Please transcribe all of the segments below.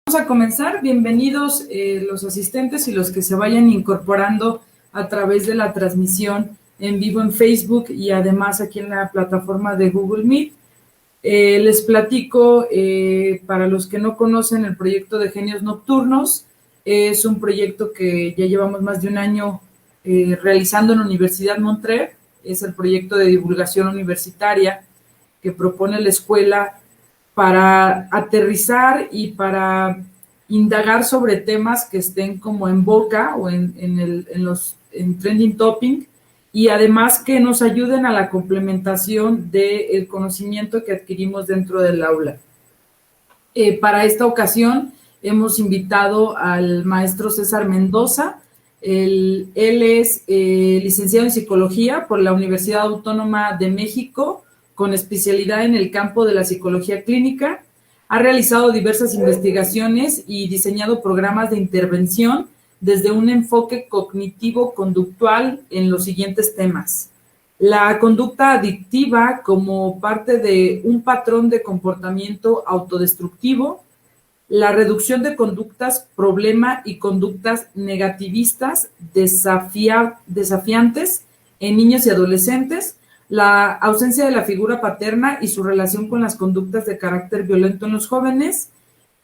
Vamos a comenzar. Bienvenidos los asistentes y los que se vayan incorporando a través de la transmisión en vivo en Facebook y además aquí en la plataforma de Google Meet. Les platico, para los que no conocen, el proyecto de Genios Nocturnos. Es un proyecto que ya llevamos más de un año realizando en la Universidad Montreal. Es el proyecto de divulgación universitaria que propone la escuela para aterrizar y para indagar sobre temas que estén como en boca o en trending topic, y además que nos ayuden a la complementación del conocimiento que adquirimos dentro del aula. Para esta ocasión hemos invitado al maestro César Mendoza. Él es licenciado en Psicología por la Universidad Autónoma de México, con especialidad en el campo de la psicología clínica. Ha realizado diversas investigaciones y diseñado programas de intervención desde un enfoque cognitivo-conductual en los siguientes temas: la conducta adictiva como parte de un patrón de comportamiento autodestructivo, la reducción de conductas problema y conductas negativistas desafiantes en niños y adolescentes, la ausencia de la figura paterna y su relación con las conductas de carácter violento en los jóvenes,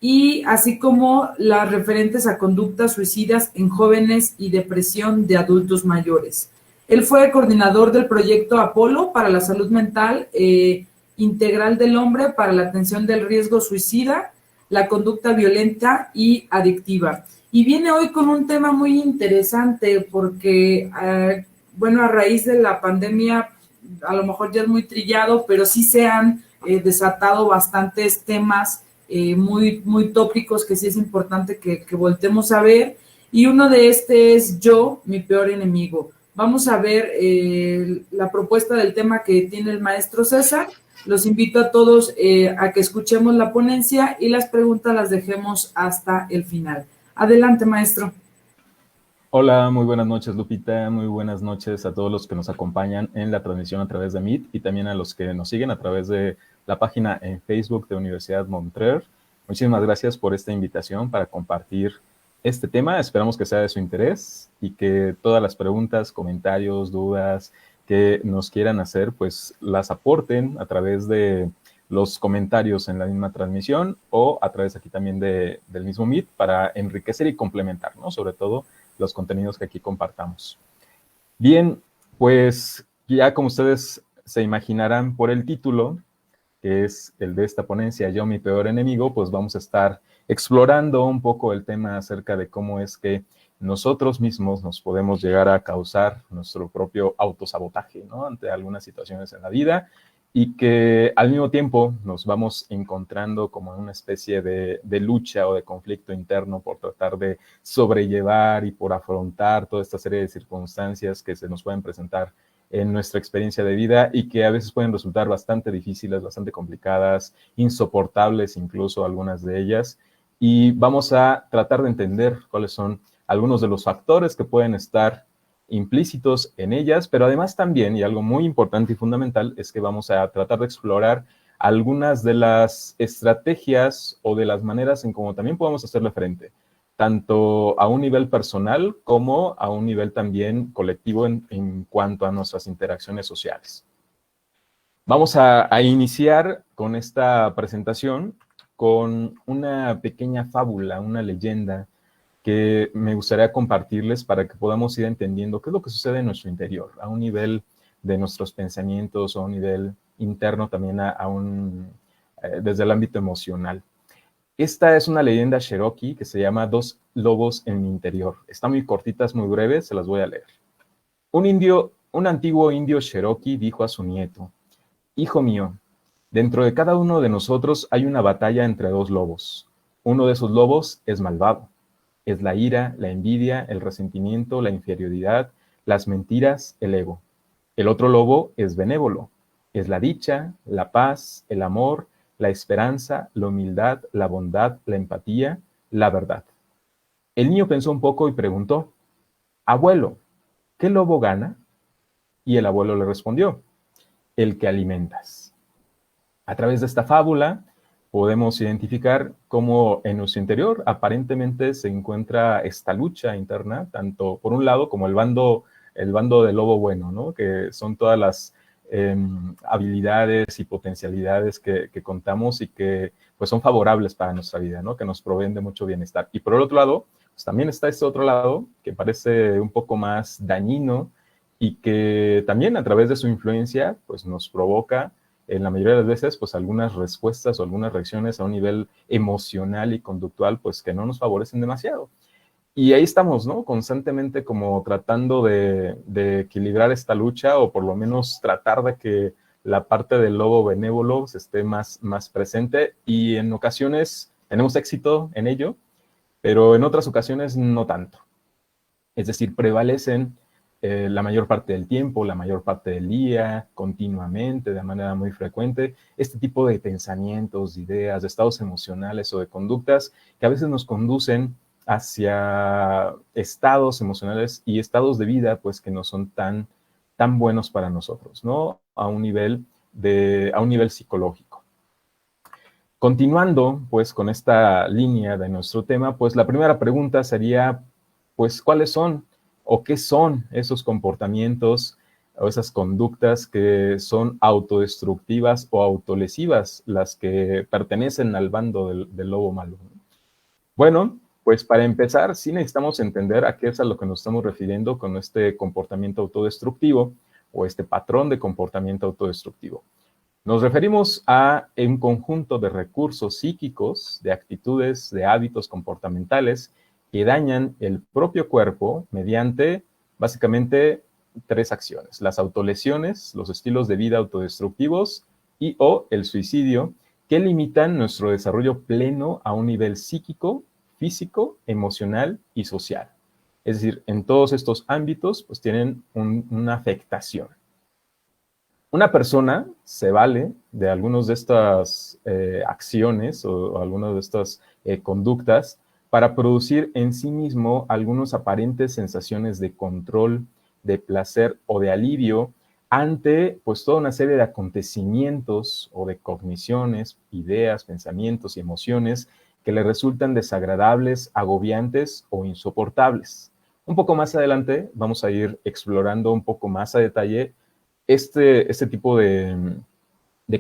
y así como las referentes a conductas suicidas en jóvenes y depresión de adultos mayores. Él fue coordinador del proyecto Apolo para la salud mental integral del hombre para la atención del riesgo suicida, la conducta violenta y adictiva. Y viene hoy con un tema muy interesante porque, bueno, a raíz de la pandemia, a lo mejor ya es muy trillado, pero sí se han desatado bastantes temas muy tópicos que sí es importante que voltemos a ver. Y uno de es yo, mi peor enemigo. Vamos a ver la propuesta del tema que tiene el maestro César. Los invito a todos a que escuchemos la ponencia y las preguntas las dejemos hasta el final. Adelante, maestro. Hola, muy buenas noches, Lupita. Muy buenas noches a todos los que nos acompañan en la transmisión a través de Meet y también a los que nos siguen a través de la página en Facebook de Universidad Montreal. Muchísimas gracias por esta invitación para compartir este tema. Esperamos que sea de su interés y que todas las preguntas, comentarios, dudas que nos quieran hacer, pues las aporten a través de los comentarios en la misma transmisión o a través aquí también del mismo Meet para enriquecer y complementar, ¿no? Sobre todo los contenidos que aquí compartamos. Bien, pues ya como ustedes se imaginarán por el título, que es el de esta ponencia, Yo, mi peor enemigo, pues vamos a estar explorando un poco el tema acerca de cómo es que nosotros mismos nos podemos llegar a causar nuestro propio autosabotaje, ¿no? Ante algunas situaciones en la vida y que al mismo tiempo nos vamos encontrando como en una especie de lucha o de conflicto interno por tratar de sobrellevar y por afrontar toda esta serie de circunstancias que se nos pueden presentar en nuestra experiencia de vida y que a veces pueden resultar bastante difíciles, bastante complicadas, insoportables incluso algunas de ellas. Y vamos a tratar de entender cuáles son algunos de los factores que pueden estar implícitos en ellas, pero además también, y algo muy importante y fundamental, es que vamos a tratar de explorar algunas de las estrategias o de las maneras en cómo también podemos hacerle frente, tanto a un nivel personal como a un nivel también colectivo en cuanto a nuestras interacciones sociales. Vamos a iniciar con esta presentación con una pequeña fábula, una leyenda que me gustaría compartirles para que podamos ir entendiendo qué es lo que sucede en nuestro interior, a un nivel de nuestros pensamientos, a un nivel interno también desde el ámbito emocional. Esta es una leyenda cherokee que se llama Dos lobos en mi interior. Está muy cortita, es muy breve, se las voy a leer. Un antiguo indio cherokee dijo a su nieto: Hijo mío, dentro de cada uno de nosotros hay una batalla entre dos lobos. Uno de esos lobos es malvado. Es la ira, la envidia, el resentimiento, la inferioridad, las mentiras, el ego. El otro lobo es benévolo. Es la dicha, la paz, el amor, la esperanza, la humildad, la bondad, la empatía, la verdad. El niño pensó un poco y preguntó: Abuelo, ¿qué lobo gana? Y el abuelo le respondió: el que alimentas. A través de esta fábula podemos identificar cómo en nuestro interior aparentemente se encuentra esta lucha interna, tanto por un lado como el bando del lobo bueno, ¿no? Que son todas las habilidades y potencialidades que contamos y que pues son favorables para nuestra vida, ¿no? Que nos proveen de mucho bienestar. Y por el otro lado, pues también está este otro lado que parece un poco más dañino y que también a través de su influencia pues nos provoca en la mayoría de las veces, pues algunas respuestas o algunas reacciones a un nivel emocional y conductual, pues que no nos favorecen demasiado. Y ahí estamos, ¿no? Constantemente como tratando de equilibrar esta lucha o por lo menos tratar de que la parte del lobo benévolo se esté más presente y en ocasiones tenemos éxito en ello, pero en otras ocasiones no tanto. Es decir, prevalecen la mayor parte del tiempo, la mayor parte del día, continuamente, de manera muy frecuente, este tipo de pensamientos, de ideas, de estados emocionales o de conductas que a veces nos conducen hacia estados emocionales y estados de vida, pues que no son tan buenos para nosotros, ¿no? A un nivel psicológico. Continuando, pues, con esta línea de nuestro tema, pues la primera pregunta sería, pues, ¿cuáles son o qué son esos comportamientos o esas conductas que son autodestructivas o autolesivas, las que pertenecen al bando del lobo malo? Bueno, pues para empezar, sí necesitamos entender a qué es a lo que nos estamos refiriendo con este comportamiento autodestructivo o este patrón de comportamiento autodestructivo. Nos referimos a un conjunto de recursos psíquicos, de actitudes, de hábitos comportamentales que dañan el propio cuerpo mediante, básicamente, 3 acciones: las autolesiones, los estilos de vida autodestructivos y o el suicidio, que limitan nuestro desarrollo pleno a un nivel psíquico, físico, emocional y social. Es decir, en todos estos ámbitos, pues tienen una afectación. Una persona se vale de algunas de estas acciones o algunas de estas conductas para producir en sí mismo algunas aparentes sensaciones de control, de placer o de alivio ante pues toda una serie de acontecimientos o de cogniciones, ideas, pensamientos y emociones que le resultan desagradables, agobiantes o insoportables. Un poco más adelante vamos a ir explorando un poco más a detalle este tipo de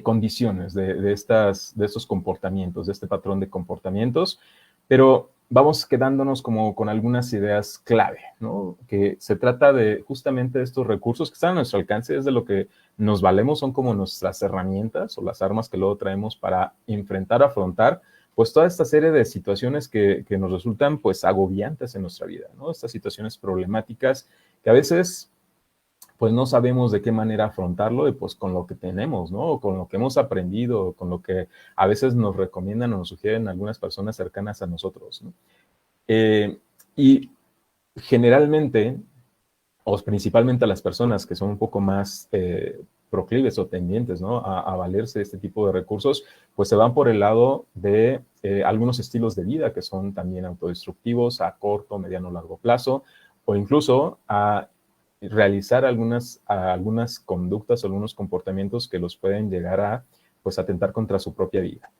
condiciones, de estos comportamientos, de este patrón de comportamientos, pero vamos quedándonos como con algunas ideas clave, ¿no? Que se trata de justamente de estos recursos que están a nuestro alcance, es de lo que nos valemos, son como nuestras herramientas o las armas que luego traemos para enfrentar, afrontar, pues toda esta serie de situaciones que nos resultan pues agobiantes en nuestra vida, ¿no? Estas situaciones problemáticas que a veces pues no sabemos de qué manera afrontarlo y pues con lo que tenemos, ¿no? O con lo que hemos aprendido, con lo que a veces nos recomiendan o nos sugieren algunas personas cercanas a nosotros, ¿no? Y generalmente, o principalmente a las personas que son un poco más proclives o tendientes, ¿no? A valerse de este tipo de recursos, pues se van por el lado de algunos estilos de vida que son también autodestructivos a corto, mediano, largo plazo, o incluso a realizar algunas conductas o algunos comportamientos que los pueden llegar a pues atentar contra su propia vida.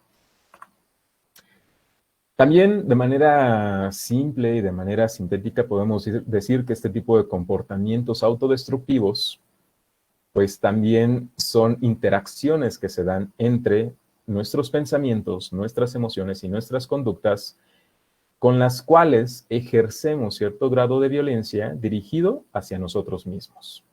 También de manera simple y de manera sintética podemos decir que este tipo de comportamientos autodestructivos pues también son interacciones que se dan entre nuestros pensamientos, nuestras emociones y nuestras conductas con las cuales ejercemos cierto grado de violencia dirigido hacia nosotros mismos.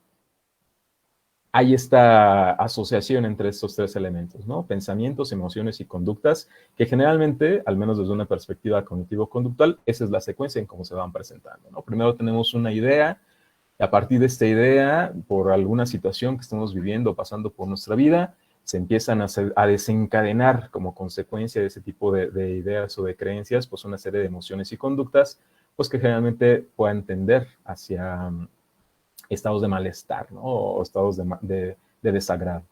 Hay esta asociación entre estos 3 elementos, ¿no? Pensamientos, emociones y conductas, que generalmente, al menos desde una perspectiva cognitivo-conductual, esa es la secuencia en cómo se van presentando, ¿no? Primero tenemos una idea, y a partir de esta idea, por alguna situación que estamos viviendo o pasando por nuestra vida, se empiezan a desencadenar como consecuencia de ese tipo de ideas o de creencias, pues una serie de emociones y conductas, pues que generalmente puedan tender hacia estados de malestar, ¿no? O estados de desagrado.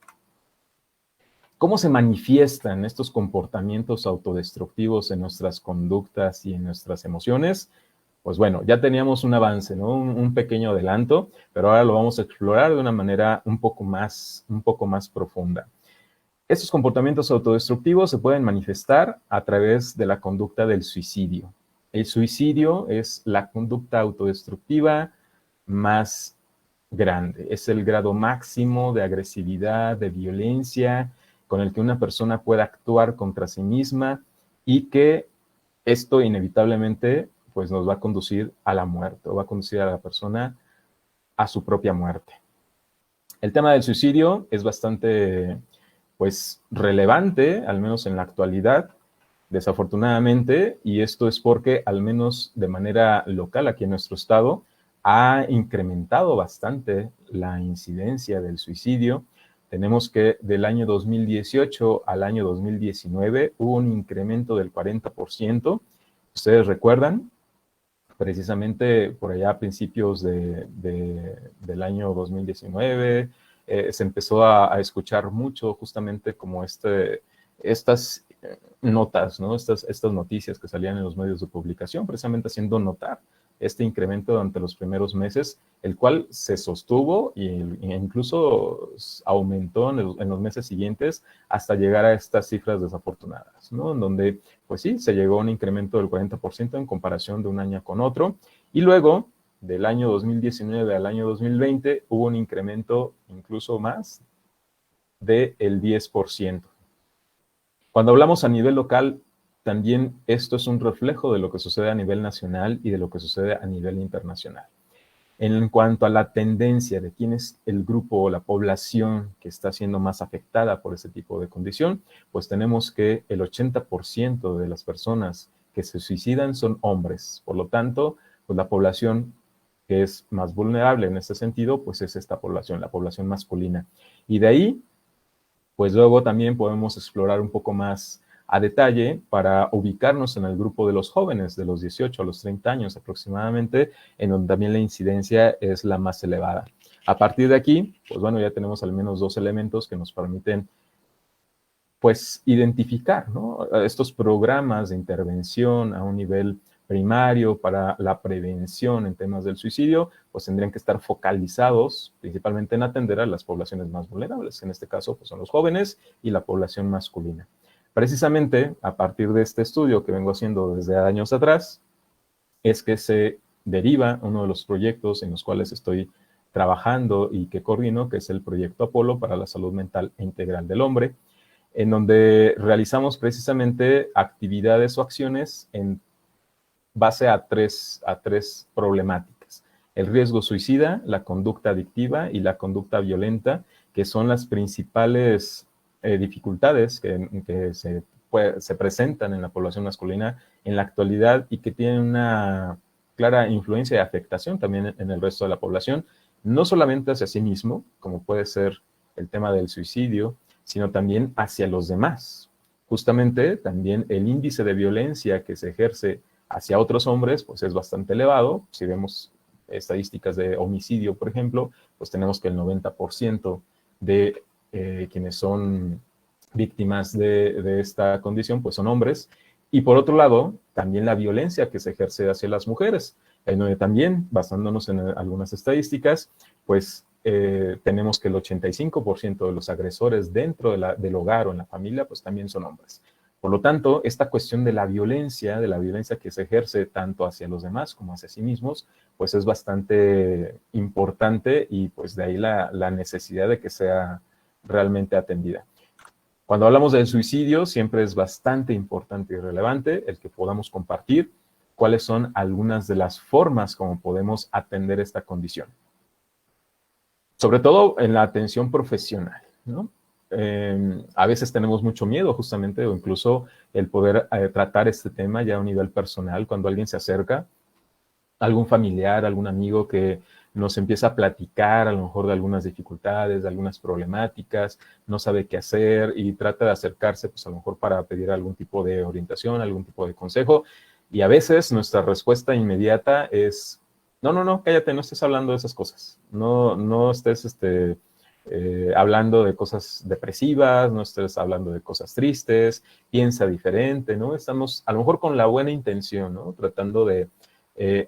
¿Cómo se manifiestan estos comportamientos autodestructivos en nuestras conductas y en nuestras emociones? Pues bueno, ya teníamos un avance, ¿no? Un pequeño adelanto, pero ahora lo vamos a explorar de una manera un poco más profunda. Estos comportamientos autodestructivos se pueden manifestar a través de la conducta del suicidio. El suicidio es la conducta autodestructiva más grande. Es el grado máximo de agresividad, de violencia, con el que una persona puede actuar contra sí misma y que esto inevitablemente pues, nos va a conducir a la muerte o va a conducir a la persona a su propia muerte. El tema del suicidio es bastante pues relevante, al menos en la actualidad, desafortunadamente, y esto es porque al menos de manera local aquí en nuestro estado ha incrementado bastante la incidencia del suicidio. Tenemos que del año 2018 al año 2019 hubo un incremento del 40%. Ustedes recuerdan, precisamente por allá a principios del año 2019, se empezó a escuchar mucho justamente como estas notas, ¿no? Estas noticias que salían en los medios de publicación, precisamente haciendo notar este incremento durante los primeros meses, el cual se sostuvo e incluso aumentó en los meses siguientes hasta llegar a estas cifras desafortunadas, ¿no? En donde, pues sí, se llegó a un incremento del 40% en comparación de un año con otro, y luego del año 2019 al año 2020 hubo un incremento incluso más del 10%. Cuando hablamos a nivel local, también esto es un reflejo de lo que sucede a nivel nacional y de lo que sucede a nivel internacional. En cuanto a la tendencia de quién es el grupo o la población que está siendo más afectada por ese tipo de condición, pues tenemos que el 80% de las personas que se suicidan son hombres. Por lo tanto, pues la población que es más vulnerable en este sentido, pues es esta población, la población masculina. Y de ahí, pues luego también podemos explorar un poco más a detalle para ubicarnos en el grupo de los jóvenes, de los 18 a los 30 años aproximadamente, en donde también la incidencia es la más elevada. A partir de aquí, pues bueno, ya tenemos al menos dos elementos que nos permiten pues identificar, ¿no? Estos programas de intervención a un nivel primario para la prevención en temas del suicidio, pues tendrían que estar focalizados principalmente en atender a las poblaciones más vulnerables, en este caso pues son los jóvenes y la población masculina. Precisamente a partir de este estudio que vengo haciendo desde años atrás, es que se deriva uno de los proyectos en los cuales estoy trabajando y que coordino, que es el proyecto Apolo para la salud mental e integral del hombre, en donde realizamos precisamente actividades o acciones en base a tres problemáticas: el riesgo suicida, la conducta adictiva y la conducta violenta, que son las principales dificultades que se presentan en la población masculina en la actualidad y que tienen una clara influencia y afectación también en el resto de la población, no solamente hacia sí mismo, como puede ser el tema del suicidio, sino también hacia los demás. Justamente también el índice de violencia que se ejerce hacia otros hombres, pues es bastante elevado. Si vemos estadísticas de homicidio, por ejemplo, pues tenemos que el 90% de quienes son víctimas de esta condición, pues son hombres. Y por otro lado, también la violencia que se ejerce hacia las mujeres, en donde también, basándonos en algunas estadísticas, pues tenemos que el 85% de los agresores dentro del hogar o en la familia, pues también son hombres. Por lo tanto, esta cuestión de la violencia que se ejerce tanto hacia los demás como hacia sí mismos, pues es bastante importante y pues de ahí la necesidad de que sea realmente atendida. Cuando hablamos del suicidio, siempre es bastante importante y relevante el que podamos compartir cuáles son algunas de las formas como podemos atender esta condición. Sobre todo en la atención profesional, ¿no? A veces tenemos mucho miedo justamente o incluso el poder tratar este tema ya a un nivel personal cuando alguien se acerca, algún familiar, algún amigo que nos empieza a platicar a lo mejor de algunas dificultades, de algunas problemáticas, no sabe qué hacer y trata de acercarse pues a lo mejor para pedir algún tipo de orientación, algún tipo de consejo, y a veces nuestra respuesta inmediata es: no, cállate, no estés hablando de esas cosas, no estés hablando de cosas depresivas, no estés hablando de cosas tristes, piensa diferente, ¿no? Estamos a lo mejor con la buena intención, ¿no? Tratando de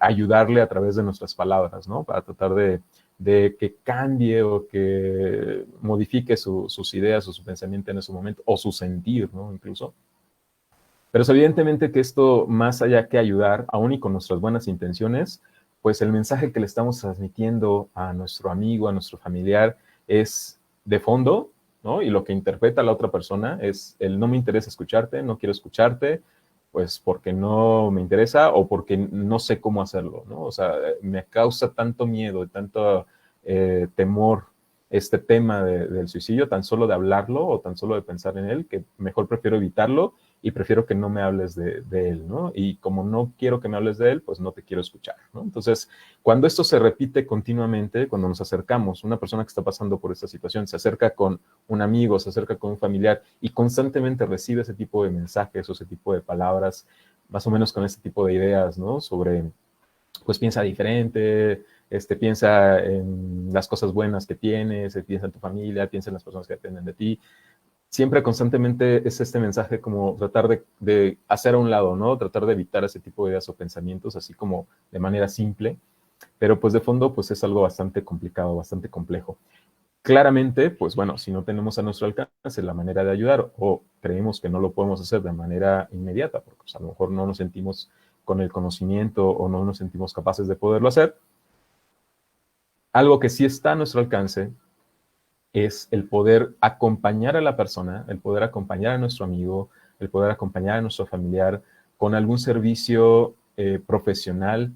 ayudarle a través de nuestras palabras, ¿no? Para tratar de de que cambie o que modifique sus ideas o su pensamiento en ese momento, o su sentir, ¿no? Incluso. Pero es evidentemente que esto, más allá que ayudar, aún y con nuestras buenas intenciones, pues el mensaje que le estamos transmitiendo a nuestro amigo, a nuestro familiar, es de fondo, ¿no? Y lo que interpreta la otra persona es el no me interesa escucharte, no quiero escucharte, pues porque no me interesa o porque no sé cómo hacerlo, ¿no? O sea, me causa tanto miedo y tanto temor este tema del suicidio, tan solo de hablarlo o tan solo de pensar en él, que mejor prefiero evitarlo y prefiero que no me hables de él, ¿no? Y como no quiero que me hables de él, pues no te quiero escuchar, ¿no? Entonces, cuando esto se repite continuamente, cuando nos acercamos, una persona que está pasando por esta situación se acerca con un amigo, se acerca con un familiar y constantemente recibe ese tipo de mensajes o ese tipo de palabras, más o menos con ese tipo de ideas, ¿no? Sobre, pues piensa diferente, piensa en las cosas buenas que tienes, piensa en tu familia, piensa en las personas que dependen de ti. Siempre constantemente es este mensaje como tratar de hacer a un lado, ¿no? Tratar de evitar ese tipo de ideas o pensamientos, así como de manera simple, pero pues de fondo pues es algo bastante complicado, bastante complejo. Claramente, pues bueno, si no tenemos a nuestro alcance la manera de ayudar o creemos que no lo podemos hacer de manera inmediata, porque pues, a lo mejor no nos sentimos con el conocimiento o no nos sentimos capaces de poderlo hacer, algo que sí está a nuestro alcance es el poder acompañar a la persona, el poder acompañar a nuestro amigo, el poder acompañar a nuestro familiar con algún servicio profesional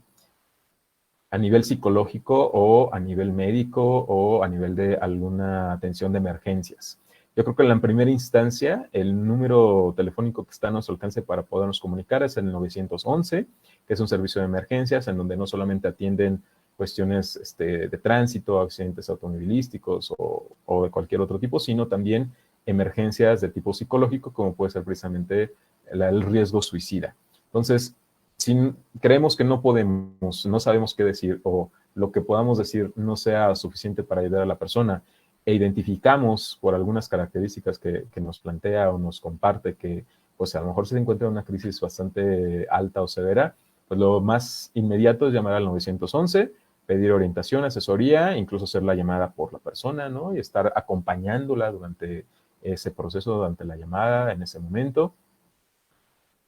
a nivel psicológico o a nivel médico o a nivel de alguna atención de emergencias. Yo creo que en la primera instancia el número telefónico que está a nuestro alcance para podernos comunicar es el 911, que es un servicio de emergencias en donde no solamente atienden cuestiones de tránsito, accidentes automovilísticos o de cualquier otro tipo, sino también emergencias de tipo psicológico, como puede ser precisamente el riesgo suicida. Entonces, si creemos que no podemos, no sabemos qué decir o lo que podamos decir no sea suficiente para ayudar a la persona e identificamos por algunas características que nos plantea o nos comparte que pues a lo mejor se encuentra en una crisis bastante alta o severa, pues lo más inmediato es llamar al 911, pedir orientación, asesoría, incluso hacer la llamada por la persona, ¿no? Y estar acompañándola durante ese proceso, durante la llamada, en ese momento,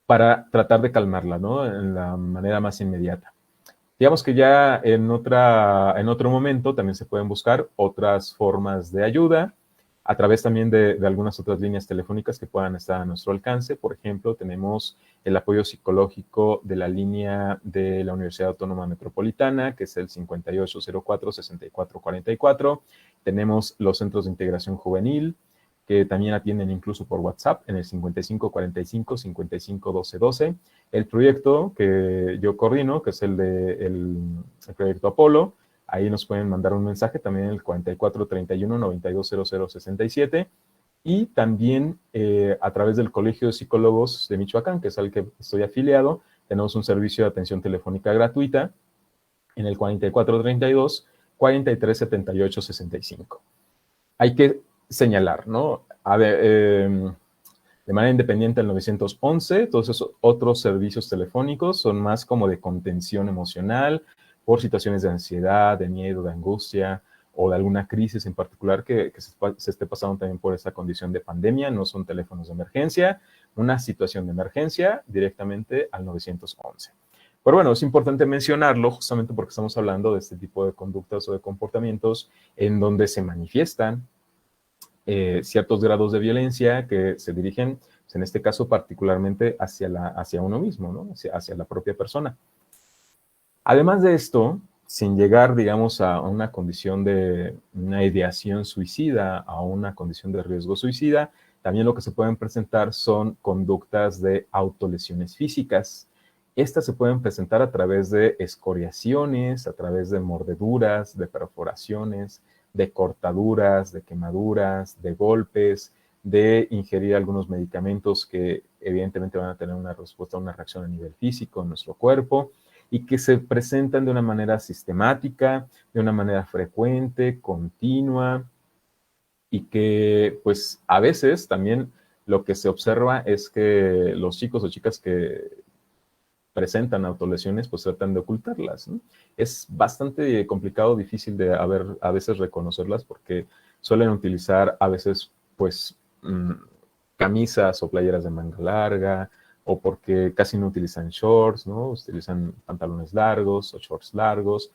para tratar de calmarla, ¿no? En la manera más inmediata. Digamos que ya en otro momento también se pueden buscar otras formas de ayuda a través también de algunas otras líneas telefónicas que puedan estar a nuestro alcance. Por ejemplo, tenemos el apoyo psicológico de la línea de la Universidad Autónoma Metropolitana, que es el 5804-6444. Tenemos los centros de integración juvenil, que también atienden incluso por WhatsApp en el 5545-551212. El proyecto que yo coordino, que es el proyecto Apolo, ahí nos pueden mandar un mensaje también en el 4431-920067. Y también a través del Colegio de Psicólogos de Michoacán, que es al que estoy afiliado, tenemos un servicio de atención telefónica gratuita en el 4432-437865. Hay que señalar, ¿no? A ver, de manera independiente el 911, todos esos otros servicios telefónicos son más como de contención emocional por situaciones de ansiedad, de miedo, de angustia o de alguna crisis en particular que se esté pasando también por esa condición de pandemia. No son teléfonos de emergencia, una situación de emergencia directamente al 911. Pero bueno, es importante mencionarlo justamente porque estamos hablando de este tipo de conductas o de comportamientos en donde se manifiestan ciertos grados de violencia que se dirigen, en este caso particularmente hacia uno mismo, ¿no? Hacia la propia persona. Además de esto, sin llegar, digamos, a una condición de una ideación suicida, a una condición de riesgo suicida, también lo que se pueden presentar son conductas de autolesiones físicas. Estas se pueden presentar a través de escoriaciones, a través de mordeduras, de perforaciones, de cortaduras, de quemaduras, de golpes, de ingerir algunos medicamentos que evidentemente van a tener una respuesta, una reacción a nivel físico en nuestro cuerpo y que se presentan de una manera sistemática, de una manera frecuente, continua y que pues a veces también lo que se observa es que los chicos o chicas que presentan autolesiones, pues tratan de ocultarlas, ¿no? Es bastante complicado, difícil de a veces reconocerlas porque suelen utilizar a veces, pues, camisas o playeras de manga larga, o porque casi no utilizan shorts, ¿no? Utilizan pantalones largos o shorts largos.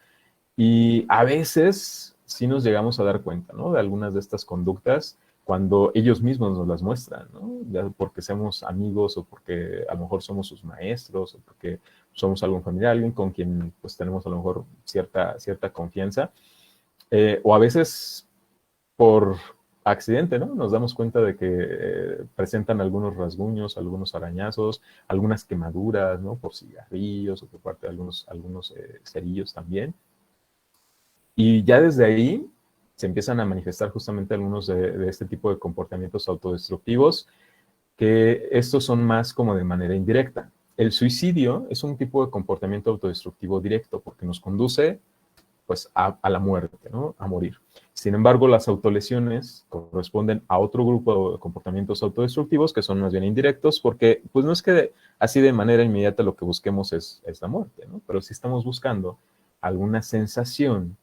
Y a veces sí nos llegamos a dar cuenta, ¿no? De algunas de estas conductas cuando ellos mismos nos las muestran, ¿no? Ya porque seamos amigos o porque a lo mejor somos sus maestros o porque somos algún familiar, alguien con quien pues tenemos a lo mejor cierta confianza. O a veces por accidente, ¿no? Nos damos cuenta de que presentan algunos rasguños, algunos arañazos, algunas quemaduras, ¿no? Por cigarrillos o por parte de algunos cerillos también. Y ya desde ahí se empiezan a manifestar justamente algunos de este tipo de comportamientos autodestructivos, que estos son más como de manera indirecta. El suicidio es un tipo de comportamiento autodestructivo directo porque nos conduce pues a la muerte, ¿no? A morir. Sin embargo, las autolesiones corresponden a otro grupo de comportamientos autodestructivos que son más bien indirectos porque pues no es que así de manera inmediata lo que busquemos es la muerte, ¿no? Pero sí estamos buscando alguna sensación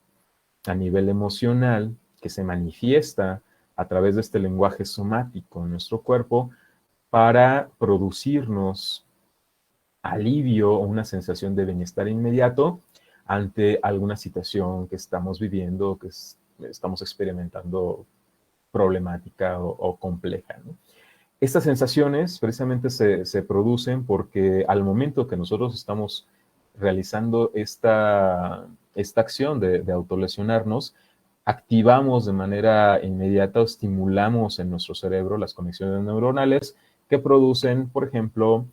a nivel emocional que se manifiesta a través de este lenguaje somático en nuestro cuerpo para producirnos alivio o una sensación de bienestar inmediato ante alguna situación que estamos viviendo, que estamos experimentando problemática o compleja, ¿no? Estas sensaciones precisamente se producen porque al momento que nosotros estamos realizando esta acción de autolesionarnos, activamos de manera inmediata o estimulamos en nuestro cerebro las conexiones neuronales que producen, por ejemplo,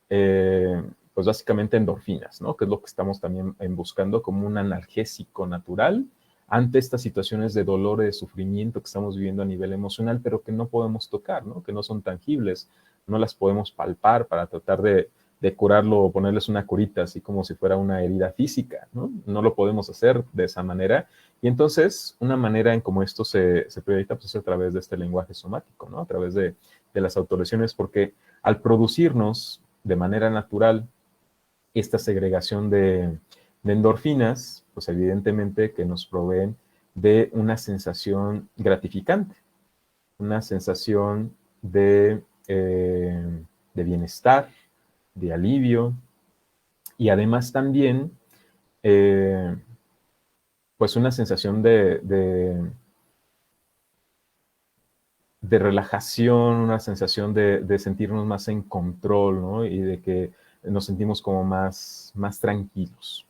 pues básicamente endorfinas, ¿no? Que es lo que estamos también buscando como un analgésico natural ante estas situaciones de dolor y de sufrimiento que estamos viviendo a nivel emocional, pero que no podemos tocar, ¿no? Que no son tangibles, no las podemos palpar para tratar de curarlo o ponerles una curita, así como si fuera una herida física, ¿no? No lo podemos hacer de esa manera. Y entonces, una manera en cómo esto se proyecta pues, es a través de este lenguaje somático, ¿no? A través de las autolesiones, porque al producirnos de manera natural esta segregación de endorfinas, pues evidentemente que nos proveen de una sensación gratificante, una sensación de bienestar, de alivio, y además también, pues una sensación de relajación, una sensación de sentirnos más en control, ¿no? Y de que nos sentimos como más tranquilos.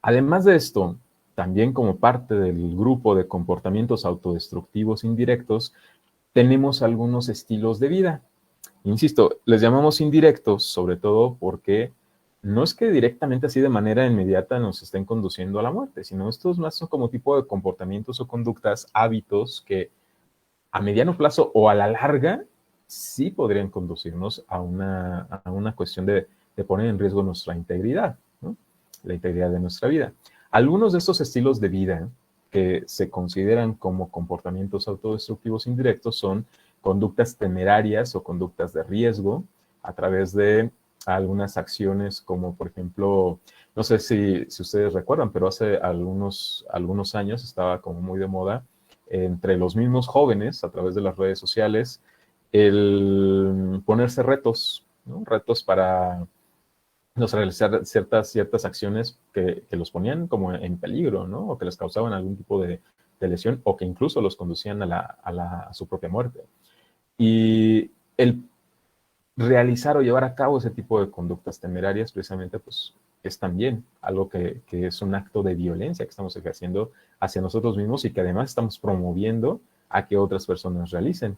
Además de esto, también como parte del grupo de comportamientos autodestructivos indirectos, tenemos algunos estilos de vida. Insisto, les llamamos indirectos, sobre todo porque no es que directamente así de manera inmediata nos estén conduciendo a la muerte, sino estos más son como tipo de comportamientos o conductas, hábitos que a mediano plazo o a la larga sí podrían conducirnos a una cuestión de poner en riesgo nuestra integridad, ¿no? La integridad de nuestra vida. Algunos de estos estilos de vida que se consideran como comportamientos autodestructivos indirectos son conductas temerarias o conductas de riesgo a través de algunas acciones como, por ejemplo, no sé si ustedes recuerdan, pero hace algunos años estaba como muy de moda entre los mismos jóvenes a través de las redes sociales el ponerse retos, ¿no? Retos para realizar ciertas acciones que los ponían como en peligro, ¿no? O que les causaban algún tipo de lesión o que incluso los conducían a su propia muerte. Y el realizar o llevar a cabo ese tipo de conductas temerarias precisamente pues es también algo que es un acto de violencia que estamos ejerciendo hacia nosotros mismos y que además estamos promoviendo a que otras personas realicen.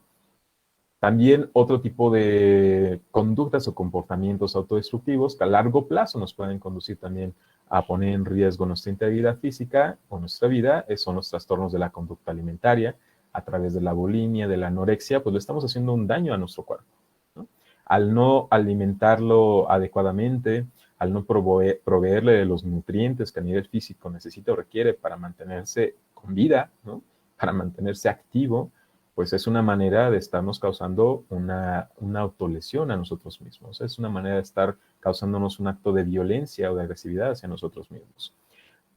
También otro tipo de conductas o comportamientos autodestructivos que a largo plazo nos pueden conducir también a poner en riesgo nuestra integridad física o nuestra vida son los trastornos de la conducta alimentaria a través de la bulimia, de la anorexia, pues le estamos haciendo un daño a nuestro cuerpo, ¿no? Al no alimentarlo adecuadamente, al no proveerle de los nutrientes que a nivel físico necesita o requiere para mantenerse con vida, ¿no? Para mantenerse activo, pues es una manera de estarnos causando una autolesión a nosotros mismos. Es una manera de estar causándonos un acto de violencia o de agresividad hacia nosotros mismos.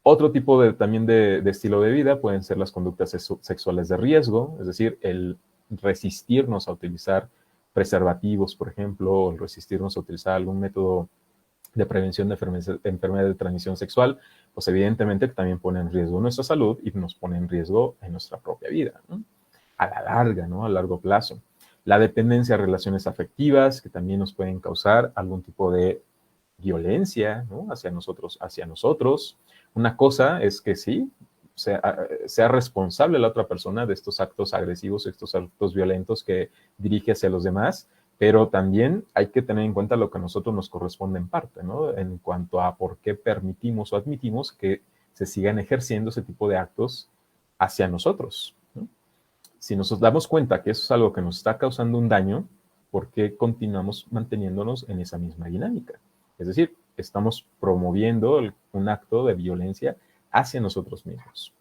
Otro tipo también de estilo de vida pueden ser las conductas sexuales de riesgo, es decir, el resistirnos a utilizar preservativos, por ejemplo, o el resistirnos a utilizar algún método de prevención de enfermedad de transmisión sexual, pues evidentemente también pone en riesgo nuestra salud y nos pone en riesgo en nuestra propia vida, ¿no? A la larga, ¿no? A largo plazo. La dependencia a relaciones afectivas, que también nos pueden causar algún tipo de violencia, ¿no? Hacia nosotros. Una cosa es que sí, sea responsable la otra persona de estos actos agresivos, estos actos violentos que dirige hacia los demás, pero también hay que tener en cuenta lo que a nosotros nos corresponde en parte, ¿no? En cuanto a por qué permitimos o admitimos que se sigan ejerciendo ese tipo de actos hacia nosotros, ¿no? Si nos damos cuenta que eso es algo que nos está causando un daño, ¿por qué continuamos manteniéndonos en esa misma dinámica? Es decir, estamos promoviendo un acto de violencia hacia nosotros mismos.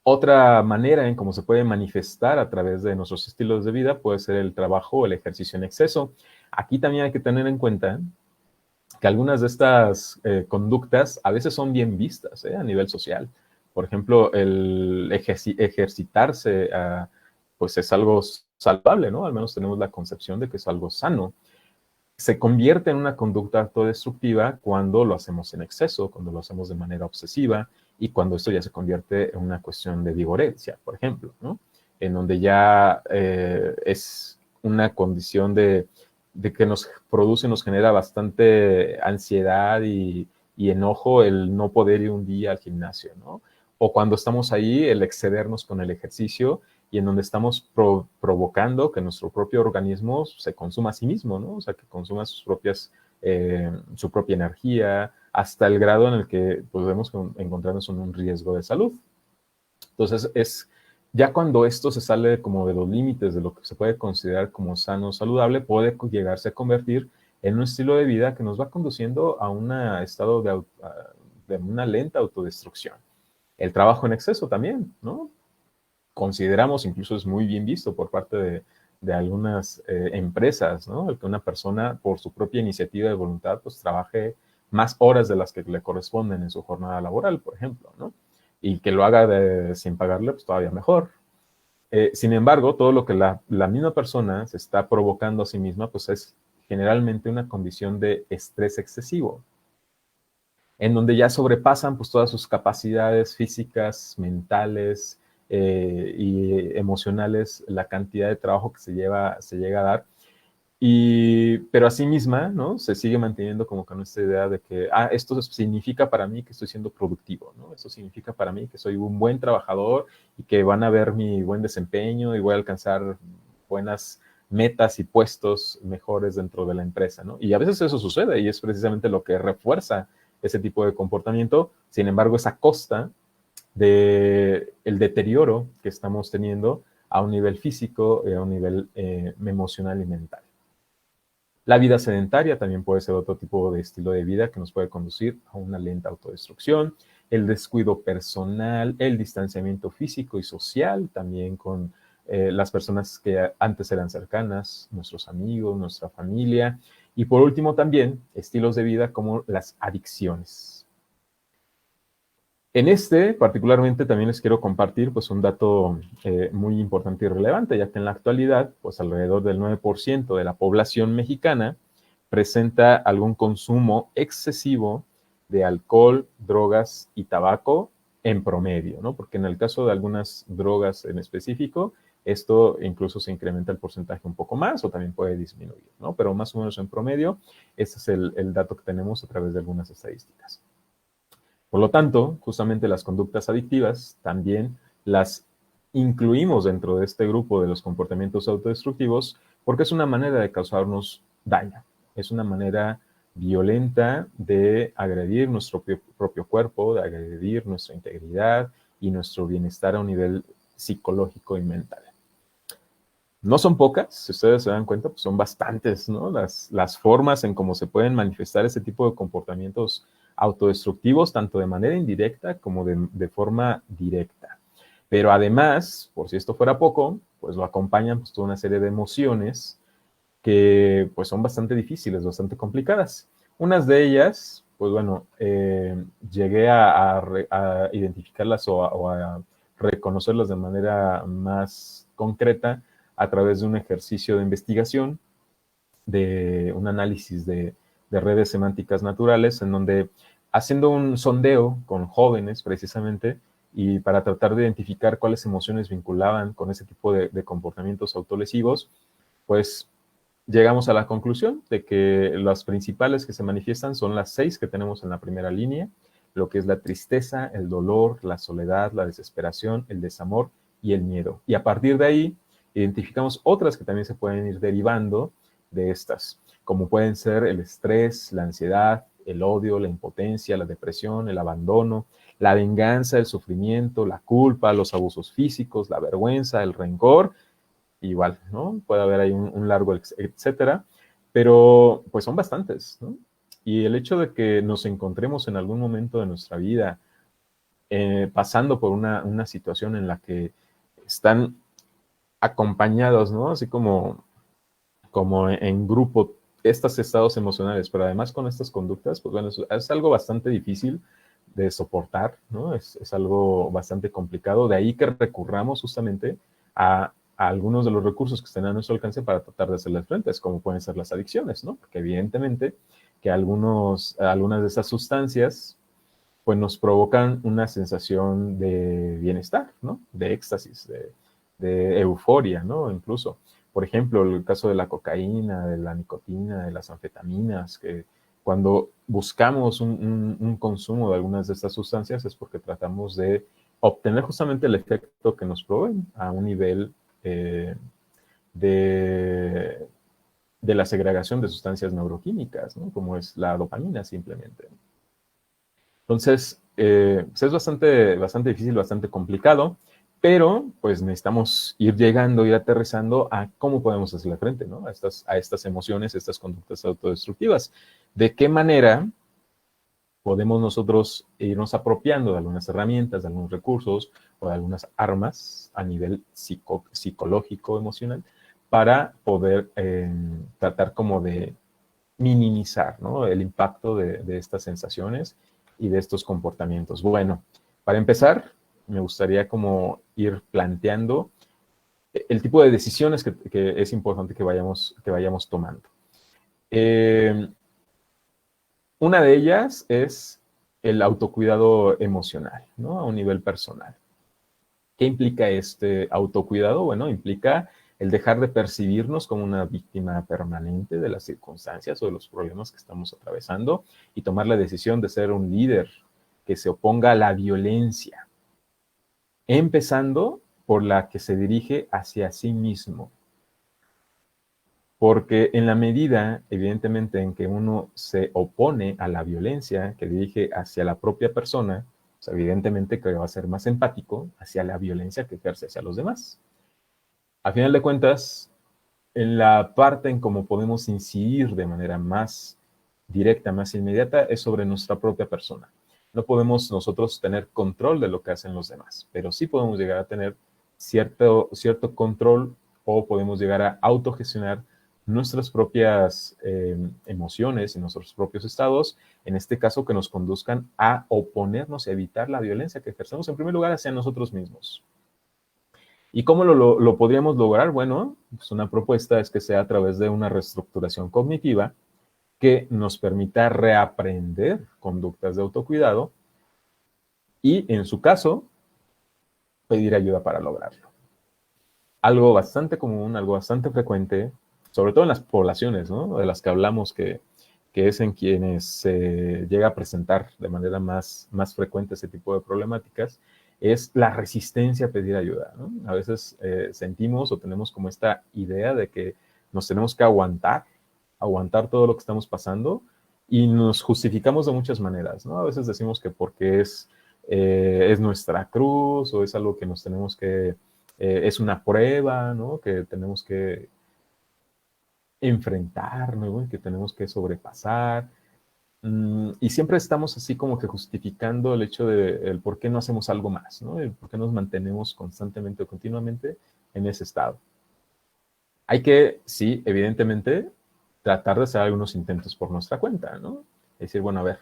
Otra manera en cómo se puede manifestar a través de nuestros estilos de vida puede ser el trabajo o el ejercicio en exceso. Aquí también hay que tener en cuenta que algunas de estas conductas a veces son bien vistas a nivel social. Por ejemplo, el ejercitarse pues es algo saludable, ¿no? Al menos tenemos la concepción de que es algo sano. Se convierte en una conducta autodestructiva cuando lo hacemos en exceso, cuando lo hacemos de manera obsesiva y cuando esto ya se convierte en una cuestión de vigorencia, por ejemplo, ¿no? En donde ya es una condición de que nos produce, nos genera bastante ansiedad y enojo el no poder ir un día al gimnasio, ¿no? O cuando estamos ahí, el excedernos con el ejercicio y en donde estamos provocando que nuestro propio organismo se consuma a sí mismo, ¿no? O sea, que consuma su propia energía, hasta el grado en el que podemos encontrarnos en un riesgo de salud. Entonces, ya cuando esto se sale como de los límites de lo que se puede considerar como sano o saludable, puede llegarse a convertir en un estilo de vida que nos va conduciendo a un estado de una lenta autodestrucción. El trabajo en exceso también, ¿no? Consideramos, incluso es muy bien visto por parte de algunas empresas, ¿no? El que una persona, por su propia iniciativa de voluntad, pues trabaje más horas de las que le corresponden en su jornada laboral, por ejemplo, ¿no? Y que lo haga sin pagarle, pues todavía mejor. Sin embargo, todo lo que la misma persona se está provocando a sí misma, pues es generalmente una condición de estrés excesivo, en donde ya sobrepasan pues todas sus capacidades físicas, mentales y emocionales, la cantidad de trabajo que se llega a dar. Pero asimisma, ¿no? Se sigue manteniendo como con esta idea de que, esto significa para mí que estoy siendo productivo, ¿no? Esto significa para mí que soy un buen trabajador y que van a ver mi buen desempeño y voy a alcanzar buenas metas y puestos mejores dentro de la empresa, ¿no? Y a veces eso sucede y es precisamente lo que refuerza ese tipo de comportamiento. Sin embargo, es a costa del deterioro que estamos teniendo a un nivel físico y a un nivel emocional y mental. La vida sedentaria también puede ser otro tipo de estilo de vida que nos puede conducir a una lenta autodestrucción. El descuido personal, el distanciamiento físico y social, también con las personas que antes eran cercanas, nuestros amigos, nuestra familia. Y por último también estilos de vida como las adicciones. En particularmente, también les quiero compartir pues, un dato muy importante y relevante, ya que en la actualidad, pues alrededor del 9% de la población mexicana presenta algún consumo excesivo de alcohol, drogas y tabaco en promedio, ¿no? Porque en el caso de algunas drogas en específico, esto incluso se incrementa el porcentaje un poco más o también puede disminuir, ¿no? Pero más o menos en promedio, este es el dato que tenemos a través de algunas estadísticas. Por lo tanto, justamente las conductas adictivas también las incluimos dentro de este grupo de los comportamientos autodestructivos porque es una manera de causarnos daño, es una manera violenta de agredir nuestro propio cuerpo, de agredir nuestra integridad y nuestro bienestar a un nivel psicológico y mental. No son pocas, si ustedes se dan cuenta, pues son bastantes, ¿no? Las formas en cómo se pueden manifestar ese tipo de comportamientos autodestructivos, tanto de manera indirecta como de forma directa. Pero además, por si esto fuera poco, pues lo acompañan pues toda una serie de emociones que pues son bastante difíciles, bastante complicadas. Unas de ellas, pues bueno, llegué a identificarlas o a reconocerlas de manera más concreta a través de un ejercicio de investigación, de un análisis de redes semánticas naturales, en donde haciendo un sondeo con jóvenes precisamente, y para tratar de identificar cuáles emociones vinculaban con ese tipo de comportamientos autolesivos, pues llegamos a la conclusión de que las principales que se manifiestan son las 6 que tenemos en la primera línea, lo que es la tristeza, el dolor, la soledad, la desesperación, el desamor y el miedo. Y a partir de ahí identificamos otras que también se pueden ir derivando de estas, como pueden ser el estrés, la ansiedad, el odio, la impotencia, la depresión, el abandono, la venganza, el sufrimiento, la culpa, los abusos físicos, la vergüenza, el rencor. Igual, ¿no? Puede haber ahí un largo etcétera, pero pues son bastantes, ¿no? Y el hecho de que nos encontremos en algún momento de nuestra vida pasando por una situación en la que están acompañados, ¿no? Así como en grupo estos estados emocionales, pero además con estas conductas, pues bueno, es algo bastante difícil de soportar, ¿no? Es algo bastante complicado, de ahí que recurramos justamente a algunos de los recursos que estén a nuestro alcance para tratar de hacerles frente, como pueden ser las adicciones, ¿no? Porque evidentemente que algunas de esas sustancias pues nos provocan una sensación de bienestar, ¿no? De éxtasis, de euforia, ¿no? Incluso, por ejemplo, el caso de la cocaína, de la nicotina, de las anfetaminas, que cuando buscamos un consumo de algunas de estas sustancias es porque tratamos de obtener justamente el efecto que nos proveen a un nivel de, de la segregación de sustancias neuroquímicas, ¿no? Como es la dopamina simplemente. Entonces, pues es bastante difícil, bastante complicado, pero pues necesitamos ir llegando, ir aterrizando a cómo podemos hacerle frente, ¿no? A estas emociones, a estas conductas autodestructivas. ¿De qué manera podemos nosotros irnos apropiando de algunas herramientas, de algunos recursos o de algunas armas a nivel psicológico, emocional, para poder tratar como de minimizar, ¿no? El impacto de estas sensaciones y de estos comportamientos? Bueno, para empezar, me gustaría como ir planteando el tipo de decisiones que es importante que vayamos tomando. Una de ellas es el autocuidado emocional, ¿no? A un nivel personal. ¿Qué implica este autocuidado? Bueno, implica el dejar de percibirnos como una víctima permanente de las circunstancias o de los problemas que estamos atravesando y tomar la decisión de ser un líder que se oponga a la violencia, empezando por la que se dirige hacia sí mismo. Porque en la medida, evidentemente, en que uno se opone a la violencia que dirige hacia la propia persona, pues evidentemente que va a ser más empático hacia la violencia que ejerce hacia los demás. A final de cuentas, en la parte en cómo podemos incidir de manera más directa, más inmediata, es sobre nuestra propia persona. No podemos nosotros tener control de lo que hacen los demás, pero sí podemos llegar a tener cierto control o podemos llegar a autogestionar nuestras propias emociones y nuestros propios estados, en este caso que nos conduzcan a oponernos, a evitar la violencia que ejercemos en primer lugar hacia nosotros mismos. ¿Y cómo lo podríamos lograr? Bueno, pues una propuesta es que sea a través de una reestructuración cognitiva que nos permita reaprender conductas de autocuidado y, en su caso, pedir ayuda para lograrlo. Algo bastante común, algo bastante frecuente, sobre todo en las poblaciones, ¿no? De las que hablamos, que es en quienes se llega a presentar de manera más frecuente ese tipo de problemáticas, es la resistencia a pedir ayuda, ¿no? A veces sentimos o tenemos como esta idea de que nos tenemos que aguantar todo lo que estamos pasando y nos justificamos de muchas maneras, ¿no? A veces decimos que porque es nuestra cruz o es algo que nos tenemos que, es una prueba, ¿no? Que tenemos que enfrentar, ¿no? Que tenemos que sobrepasar. Y siempre estamos así como que justificando el hecho de el por qué no hacemos algo más, ¿no? El por qué nos mantenemos constantemente o continuamente en ese estado. Hay que, sí, evidentemente, tratar de hacer algunos intentos por nuestra cuenta, ¿no? Es decir, bueno, a ver,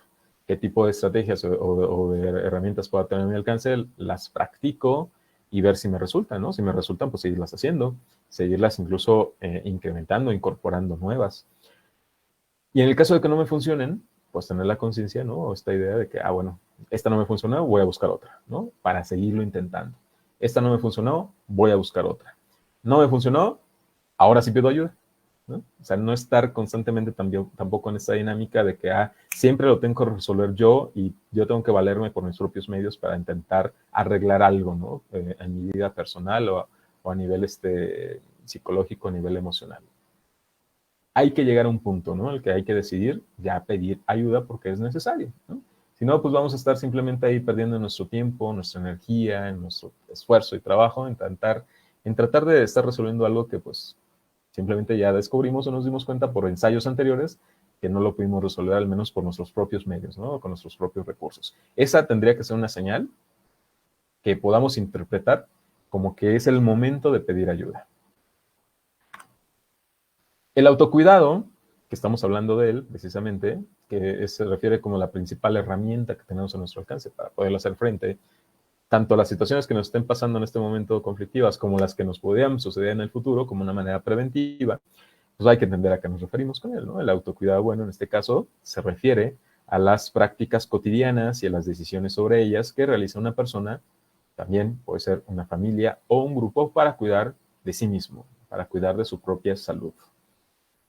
¿qué tipo de estrategias o de herramientas puedo tener a mi alcance? Las practico y ver si me resultan, ¿no? Si me resultan, pues seguirlas haciendo, seguirlas incluso incrementando, incorporando nuevas. Y en el caso de que no me funcionen, pues tener la conciencia, ¿no? O esta idea de que, bueno, esta no me funcionó, voy a buscar otra, ¿no? Para seguirlo intentando. Esta no me funcionó, voy a buscar otra. No me funcionó, ahora sí pido ayuda, ¿no? O sea, no estar constantemente tampoco en esta dinámica de que siempre lo tengo que resolver yo y yo tengo que valerme por mis propios medios para intentar arreglar algo, ¿no? En mi vida personal o a nivel psicológico, a nivel emocional. Hay que llegar a un punto, ¿no? En el que hay que decidir ya pedir ayuda porque es necesario, ¿no? Si no, pues vamos a estar simplemente ahí perdiendo nuestro tiempo, nuestra energía, nuestro esfuerzo y trabajo en tratar de estar resolviendo algo que pues simplemente ya descubrimos o nos dimos cuenta por ensayos anteriores que no lo pudimos resolver al menos por nuestros propios medios, ¿no? Con nuestros propios recursos. Esa tendría que ser una señal que podamos interpretar como que es el momento de pedir ayuda. El autocuidado, que estamos hablando de él precisamente, que se refiere como la principal herramienta que tenemos a nuestro alcance para poder hacer frente tanto a las situaciones que nos estén pasando en este momento conflictivas como las que nos podrían suceder en el futuro como una manera preventiva, pues hay que entender a qué nos referimos con él, ¿no? El autocuidado, bueno, en este caso se refiere a las prácticas cotidianas y a las decisiones sobre ellas que realiza una persona, también puede ser una familia o un grupo, para cuidar de sí mismo, para cuidar de su propia salud.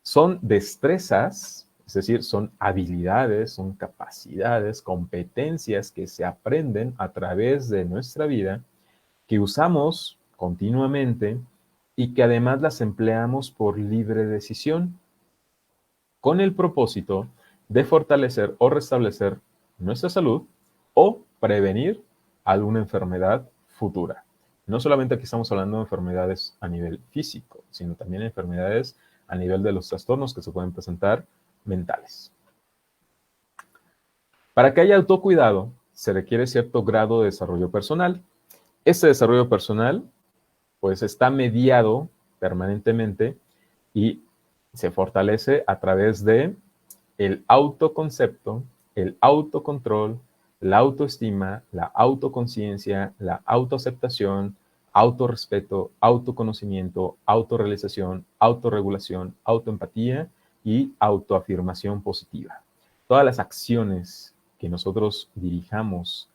Son destrezas, es decir, son habilidades, son capacidades, competencias que se aprenden a través de nuestra vida, que usamos continuamente y que además las empleamos por libre decisión, con el propósito de fortalecer o restablecer nuestra salud o prevenir alguna enfermedad futura. No solamente aquí estamos hablando de enfermedades a nivel físico, sino también enfermedades a nivel de los trastornos que se pueden presentar mentales. Para que haya autocuidado, se requiere cierto grado de desarrollo personal. Este desarrollo personal, pues, está mediado permanentemente y se fortalece a través de el autoconcepto, el autocontrol, la autoestima, la autoconciencia, la autoaceptación, autorrespeto, autoconocimiento, autorrealización, autorregulación, autoempatía y autoafirmación positiva. Todas las acciones que nosotros dirijamos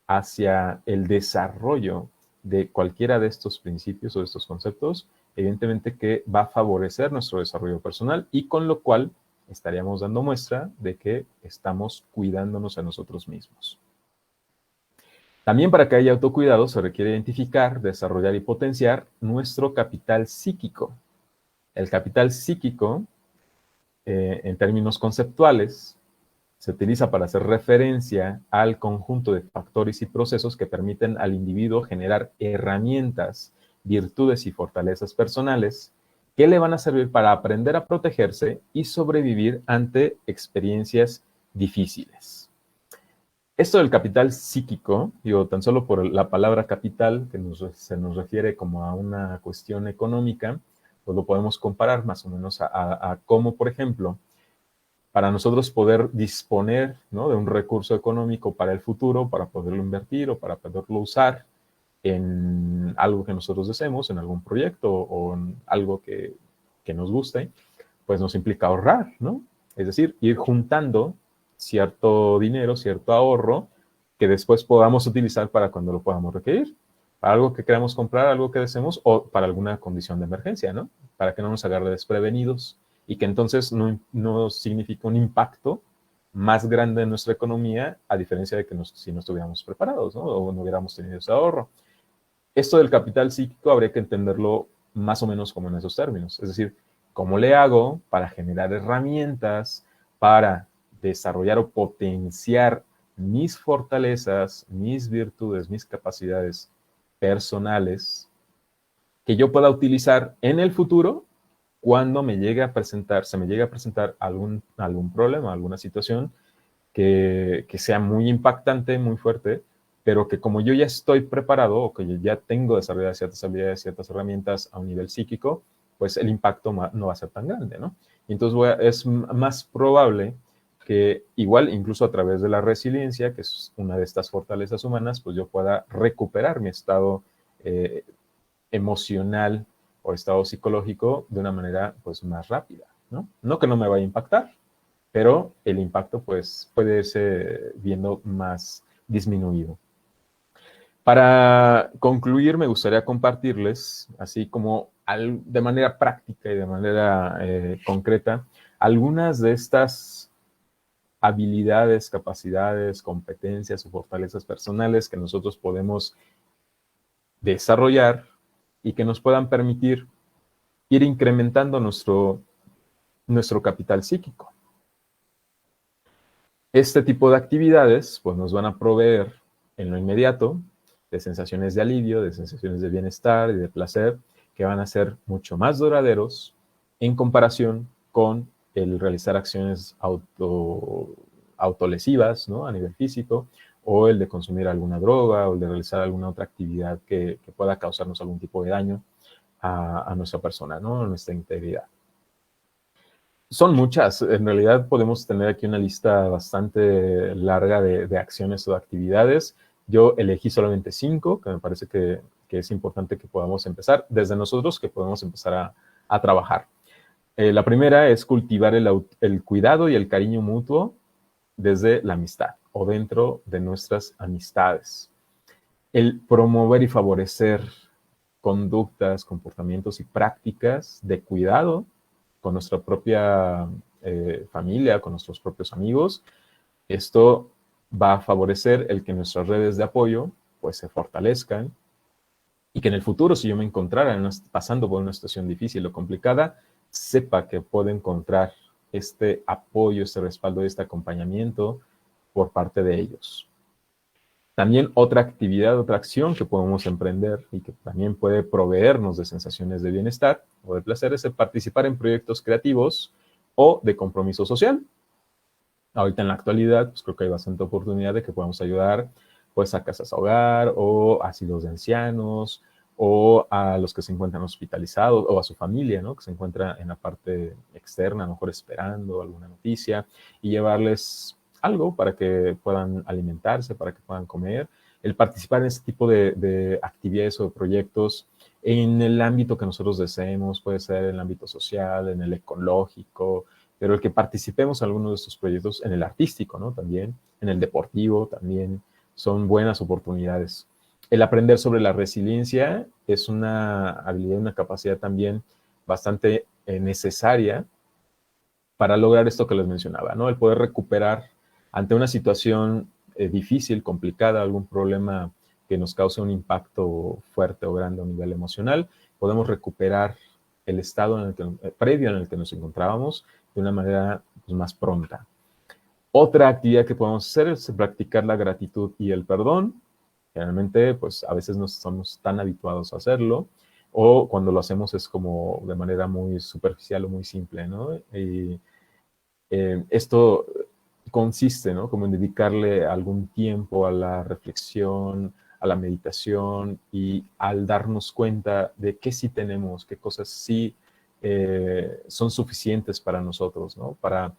hacia el desarrollo de cualquiera de estos principios o de estos conceptos, evidentemente que va a favorecer nuestro desarrollo personal y con lo cual estaríamos dando muestra de que estamos cuidándonos a nosotros mismos. También para que haya autocuidado se requiere identificar, desarrollar y potenciar nuestro capital psíquico. El capital psíquico, en términos conceptuales, se utiliza para hacer referencia al conjunto de factores y procesos que permiten al individuo generar herramientas, virtudes y fortalezas personales que le van a servir para aprender a protegerse y sobrevivir ante experiencias difíciles. Esto del capital psíquico, digo, tan solo por la palabra capital, que se nos refiere como a una cuestión económica, pues lo podemos comparar más o menos a cómo, por ejemplo, para nosotros poder disponer, ¿no?, de un recurso económico para el futuro, para poderlo invertir o para poderlo usar en algo que nosotros deseemos, en algún proyecto o en algo que nos guste, pues nos implica ahorrar, ¿no? Es decir, ir juntando cierto dinero, cierto ahorro, que después podamos utilizar para cuando lo podamos requerir, para algo que queramos comprar, algo que deseemos, o para alguna condición de emergencia, ¿no? Para que no nos agarre desprevenidos y que entonces no signifique un impacto más grande en nuestra economía, a diferencia de que si no estuviéramos preparados, ¿no? O no hubiéramos tenido ese ahorro. Esto del capital psíquico habría que entenderlo más o menos como en esos términos. Es decir, ¿cómo le hago para generar herramientas, para desarrollar o potenciar mis fortalezas, mis virtudes, mis capacidades personales que yo pueda utilizar en el futuro cuando se me llegue a presentar algún problema, alguna situación que sea muy impactante, muy fuerte, pero que como yo ya estoy preparado o que yo ya tengo desarrolladas ciertas habilidades, ciertas herramientas a un nivel psíquico, pues el impacto no va a ser tan grande, ¿no? Y entonces es más probable que igual, incluso a través de la resiliencia, que es una de estas fortalezas humanas, pues yo pueda recuperar mi estado emocional o estado psicológico de una manera pues más rápida, ¿no? No que no me vaya a impactar, pero el impacto pues puede irse viendo más disminuido. Para concluir, me gustaría compartirles, así como de manera práctica y de manera concreta, algunas de estas habilidades, capacidades, competencias o fortalezas personales que nosotros podemos desarrollar y que nos puedan permitir ir incrementando nuestro capital psíquico. Este tipo de actividades pues, nos van a proveer en lo inmediato de sensaciones de alivio, de sensaciones de bienestar y de placer que van a ser mucho más duraderos en comparación con el realizar acciones autolesivas, ¿no? A nivel físico, o el de consumir alguna droga o el de realizar alguna otra actividad que pueda causarnos algún tipo de daño a nuestra persona, ¿no? A nuestra integridad. Son muchas, en realidad podemos tener aquí una lista bastante larga de acciones o actividades. Yo elegí solamente 5, que me parece que es importante que podamos empezar, desde nosotros que podemos empezar a trabajar. La primera es cultivar el cuidado y el cariño mutuo desde la amistad o dentro de nuestras amistades. El promover y favorecer conductas, comportamientos y prácticas de cuidado con nuestra propia familia, con nuestros propios amigos. Esto va a favorecer el que nuestras redes de apoyo pues se fortalezcan y que en el futuro, si yo me encontrara pasando por una situación difícil o complicada, sepa que puedo encontrar este apoyo, este respaldo, este acompañamiento por parte de ellos. También otra actividad, otra acción que podemos emprender y que también puede proveernos de sensaciones de bienestar o de placer es el participar en proyectos creativos o de compromiso social. Ahorita en la actualidad, pues creo que hay bastante oportunidad de que podamos ayudar pues a casas hogar o asilos de ancianos o a los que se encuentran hospitalizados o a su familia, ¿no? Que se encuentra en la parte externa, a lo mejor esperando alguna noticia y llevarles algo para que puedan alimentarse, para que puedan comer. El participar en este tipo de actividades o de proyectos en el ámbito que nosotros deseemos, puede ser en el ámbito social, en el ecológico, pero el que participemos en algunos de estos proyectos, en el artístico, ¿no? También, en el deportivo también, son buenas oportunidades. El aprender sobre la resiliencia es una habilidad, una capacidad también bastante necesaria para lograr esto que les mencionaba, ¿no? El poder recuperar ante una situación difícil, complicada, algún problema que nos cause un impacto fuerte o grande a nivel emocional, podemos recuperar el estado previo en el que nos encontrábamos de una manera pues, más pronta. Otra actividad que podemos hacer es practicar la gratitud y el perdón. Generalmente, pues a veces no estamos tan habituados a hacerlo, o cuando lo hacemos es como de manera muy superficial o muy simple, ¿no? Y esto consiste, ¿no? Como en dedicarle algún tiempo a la reflexión, a la meditación y al darnos cuenta de qué sí tenemos, qué cosas sí son suficientes para nosotros, ¿no? Para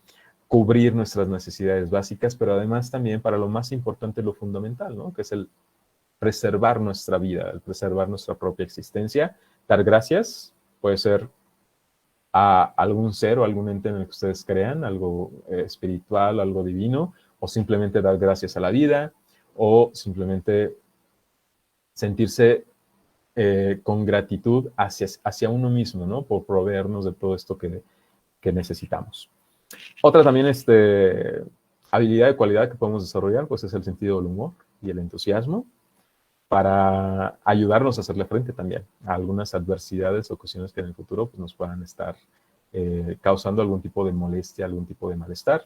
cubrir nuestras necesidades básicas, pero además también para lo más importante, lo fundamental, ¿no? Que es el preservar nuestra vida, el preservar nuestra propia existencia. Dar gracias puede ser a algún ser o algún ente en el que ustedes crean, algo espiritual, algo divino, o simplemente dar gracias a la vida, o simplemente sentirse con gratitud hacia uno mismo, ¿no? Por proveernos de todo esto que necesitamos. Otra también habilidad y cualidad que podemos desarrollar, pues es el sentido del humor y el entusiasmo para ayudarnos a hacerle frente también a algunas adversidades o cuestiones que en el futuro pues, nos puedan estar causando algún tipo de molestia, algún tipo de malestar.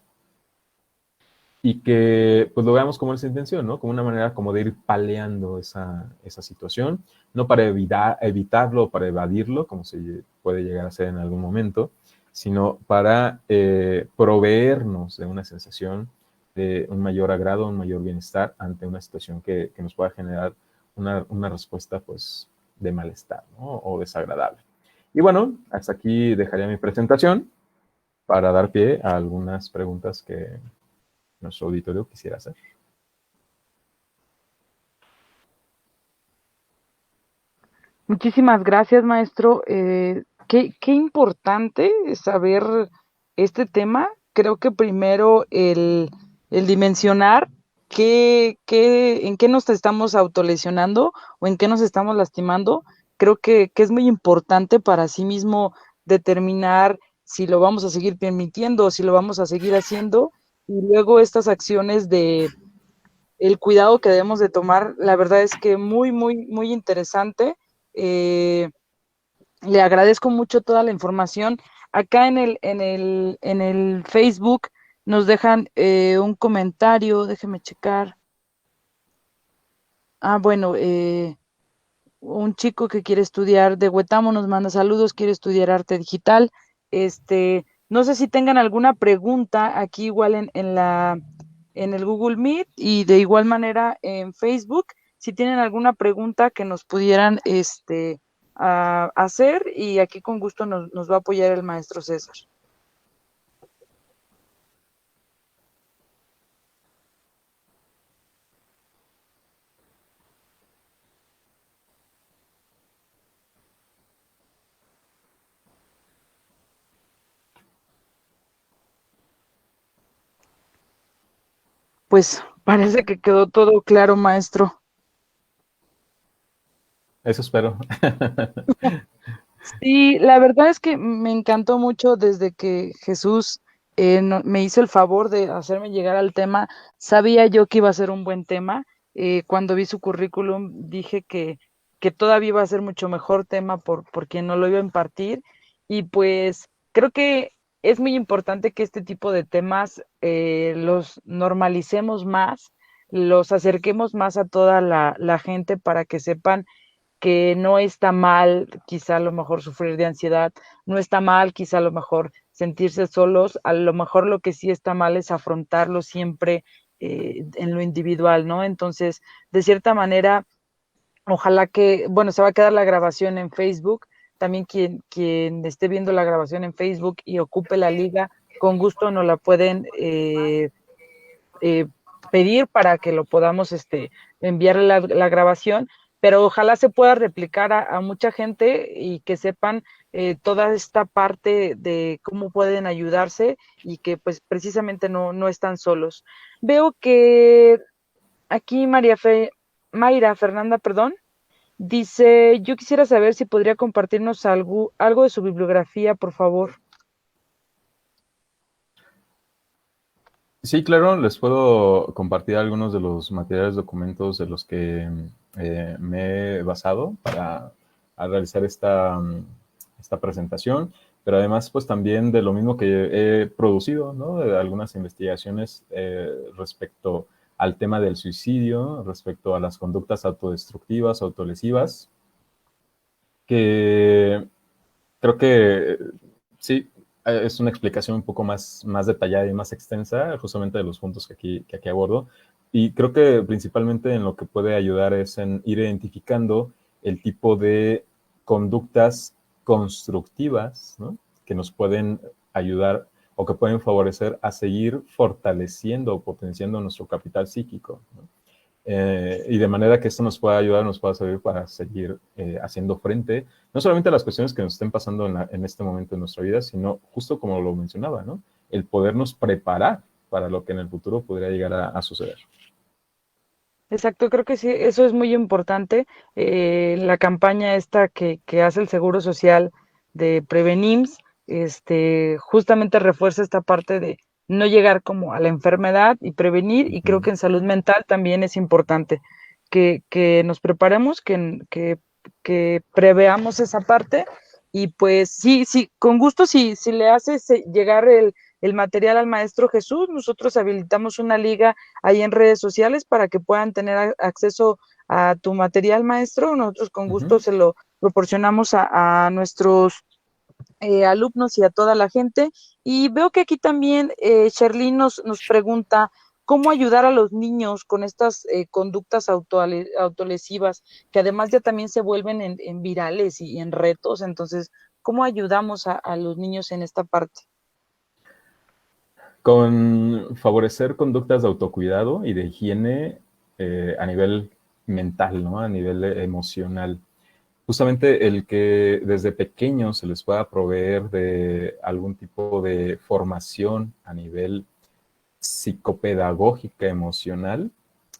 Y que pues lo veamos como esa intención, ¿no? Como una manera como de ir paleando esa situación, no para evitarlo o para evadirlo, como se puede llegar a ser en algún momento, sino para proveernos de una sensación un mayor agrado, un mayor bienestar ante una situación que nos pueda generar una respuesta pues de malestar, ¿no? O desagradable. Y bueno, hasta aquí dejaría mi presentación para dar pie a algunas preguntas que nuestro auditorio quisiera hacer. Muchísimas gracias, maestro. Qué importante saber este tema. Creo que primero el dimensionar en qué nos estamos autolesionando o en qué nos estamos lastimando, creo que es muy importante para sí mismo determinar si lo vamos a seguir permitiendo o si lo vamos a seguir haciendo. Y luego estas acciones de el cuidado que debemos de tomar, la verdad es que muy interesante. Eh, Le agradezco mucho toda la información. Acá en el Facebook nos dejan un comentario, déjeme checar. Bueno, un chico que quiere estudiar de Huetamo nos manda saludos, quiere estudiar arte digital. No sé si tengan alguna pregunta aquí igual en el Google Meet y de igual manera en Facebook, si tienen alguna pregunta que nos pudieran hacer y aquí con gusto nos va a apoyar el maestro César. Pues parece que quedó todo claro, maestro. Eso espero. Sí, la verdad es que me encantó mucho desde que Jesús me hizo el favor de hacerme llegar al tema. Sabía yo que iba a ser un buen tema. Cuando vi su currículum dije que todavía iba a ser mucho mejor tema por quien no lo iba a impartir. Y pues creo que es muy importante que este tipo de temas los normalicemos más, los acerquemos más a toda la gente para que sepan que no está mal quizá a lo mejor sufrir de ansiedad, no está mal quizá a lo mejor sentirse solos, a lo mejor lo que sí está mal es afrontarlo siempre en lo individual, ¿no? Entonces, de cierta manera, ojalá que, bueno, se va a quedar la grabación en Facebook, también quien esté viendo la grabación en Facebook y ocupe la liga, con gusto nos la pueden eh, pedir para que lo podamos enviarle la grabación, pero ojalá se pueda replicar a mucha gente y que sepan toda esta parte de cómo pueden ayudarse y que pues precisamente no están solos. Veo que aquí Mayra Fernanda, perdón, dice, yo quisiera saber si podría compartirnos algo de su bibliografía, por favor. Sí, claro, les puedo compartir algunos de los materiales, documentos de los que me he basado para realizar esta presentación, pero además pues también de lo mismo que he producido, ¿no? De algunas investigaciones respecto al tema del suicidio, respecto a las conductas autodestructivas, autolesivas, que creo que sí, es una explicación un poco más detallada y más extensa, justamente de los puntos que aquí abordo. Y creo que principalmente en lo que puede ayudar es en ir identificando el tipo de conductas constructivas, ¿no? Que nos pueden ayudar o que pueden favorecer a seguir fortaleciendo o potenciando nuestro capital psíquico, ¿no? Y de manera que esto nos pueda ayudar, nos pueda servir para seguir haciendo frente, no solamente a las cuestiones que nos estén pasando en este momento de nuestra vida, sino justo como lo mencionaba, ¿no? El podernos preparar para lo que en el futuro podría llegar a suceder. Exacto, creo que sí, eso es muy importante. La campaña esta que hace el Seguro Social de Prevenims, justamente refuerza esta parte de no llegar como a la enfermedad y prevenir, y creo que en salud mental también es importante que nos preparemos, que preveamos esa parte, y pues sí, con gusto, si le haces llegar el material al maestro Jesús, nosotros habilitamos una liga ahí en redes sociales para que puedan tener acceso a tu material, maestro. Nosotros con gusto se lo proporcionamos a nuestros alumnos y a toda la gente. Y veo que aquí también Sherlyn nos pregunta, cómo ayudar a los niños con estas conductas autolesivas, que además ya también se vuelven en virales y en retos. Entonces, ¿cómo ayudamos a los niños en esta parte? Con favorecer conductas de autocuidado y de higiene a nivel mental, ¿no? A nivel emocional. Justamente el que desde pequeños se les pueda proveer de algún tipo de formación a nivel psicopedagógica emocional,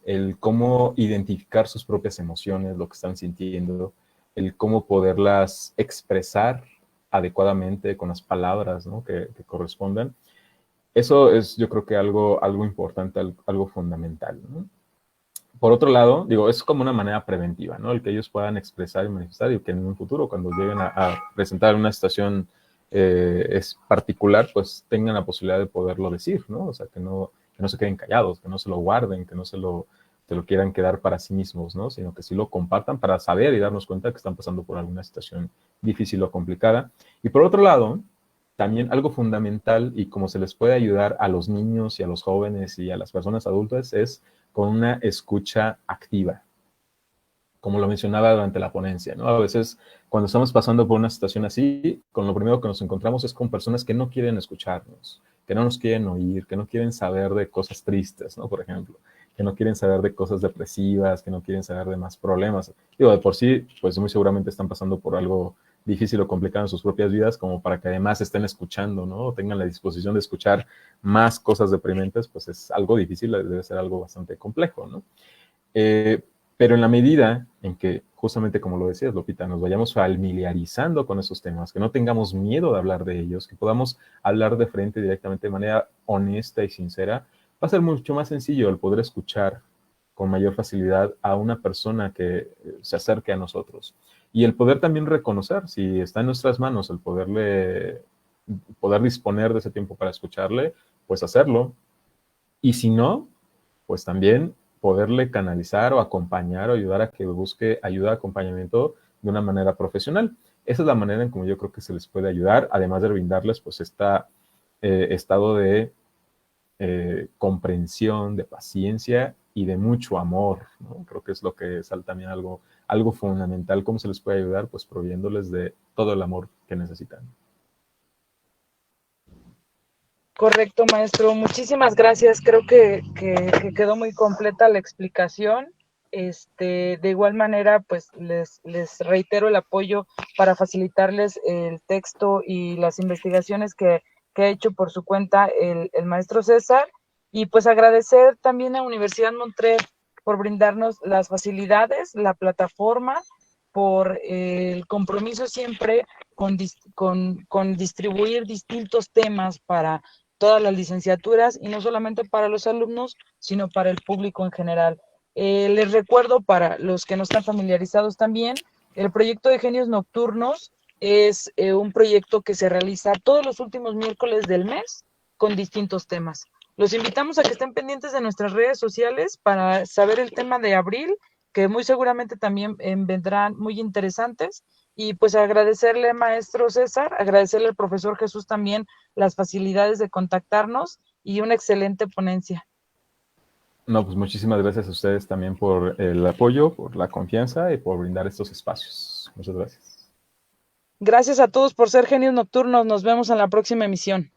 el cómo identificar sus propias emociones, lo que están sintiendo, el cómo poderlas expresar adecuadamente con las palabras, ¿no? que correspondan. Eso es, yo creo que algo importante, algo fundamental, ¿no? Por otro lado, digo, es como una manera preventiva, ¿no? El que ellos puedan expresar y manifestar y que en un futuro, cuando lleguen a presentar una situación es particular, pues tengan la posibilidad de poderlo decir, ¿no? O sea, que no se queden callados, que no se lo guarden, que no se lo quieran quedar para sí mismos, ¿no? Sino que sí lo compartan para saber y darnos cuenta que están pasando por alguna situación difícil o complicada. Y por otro lado, también algo fundamental y como se les puede ayudar a los niños y a los jóvenes y a las personas adultas es con una escucha activa, como lo mencionaba durante la ponencia, ¿no? A veces cuando estamos pasando por una situación así, con lo primero que nos encontramos es con personas que no quieren escucharnos, que no nos quieren oír, que no quieren saber de cosas tristes, ¿no? Por ejemplo, que no quieren saber de cosas depresivas, que no quieren saber de más problemas. Digo, de por sí, pues muy seguramente están pasando por algo difícil o complicado en sus propias vidas, como para que además estén escuchando, ¿no? O tengan la disposición de escuchar más cosas deprimentes, pues es algo difícil, debe ser algo bastante complejo, ¿no? Pero en la medida en que, justamente como lo decías, Lupita, nos vayamos familiarizando con esos temas, que no tengamos miedo de hablar de ellos, que podamos hablar de frente directamente de manera honesta y sincera, va a ser mucho más sencillo el poder escuchar con mayor facilidad a una persona que se acerque a nosotros. Y el poder también reconocer, si está en nuestras manos, el poder disponer de ese tiempo para escucharle, pues hacerlo. Y si no, pues también poderle canalizar o acompañar o ayudar a que busque ayuda, acompañamiento de una manera profesional. Esa es la manera en como yo creo que se les puede ayudar, además de brindarles pues este estado de comprensión, de paciencia y de mucho amor, ¿no? Creo que es lo que es también algo fundamental. ¿Cómo se les puede ayudar? Pues proveyéndoles de todo el amor que necesitan. Correcto, maestro. Muchísimas gracias. Creo que quedó muy completa la explicación. De igual manera, pues les reitero el apoyo para facilitarles el texto y las investigaciones que ha hecho por su cuenta el maestro César. Y pues agradecer también a Universidad Montreal por brindarnos las facilidades, la plataforma, por el compromiso siempre con distribuir distintos temas para todas las licenciaturas y no solamente para los alumnos, sino para el público en general. Les recuerdo para los que no están familiarizados también, el proyecto de Genios Nocturnos es un proyecto que se realiza todos los últimos miércoles del mes con distintos temas. Los invitamos a que estén pendientes de nuestras redes sociales para saber el tema de abril, que muy seguramente también vendrán muy interesantes. Y pues agradecerle, maestro César, agradecerle al profesor Jesús también las facilidades de contactarnos y una excelente ponencia. No, pues muchísimas gracias a ustedes también por el apoyo, por la confianza y por brindar estos espacios. Muchas gracias. Gracias a todos por ser Genios Nocturnos. Nos vemos en la próxima emisión.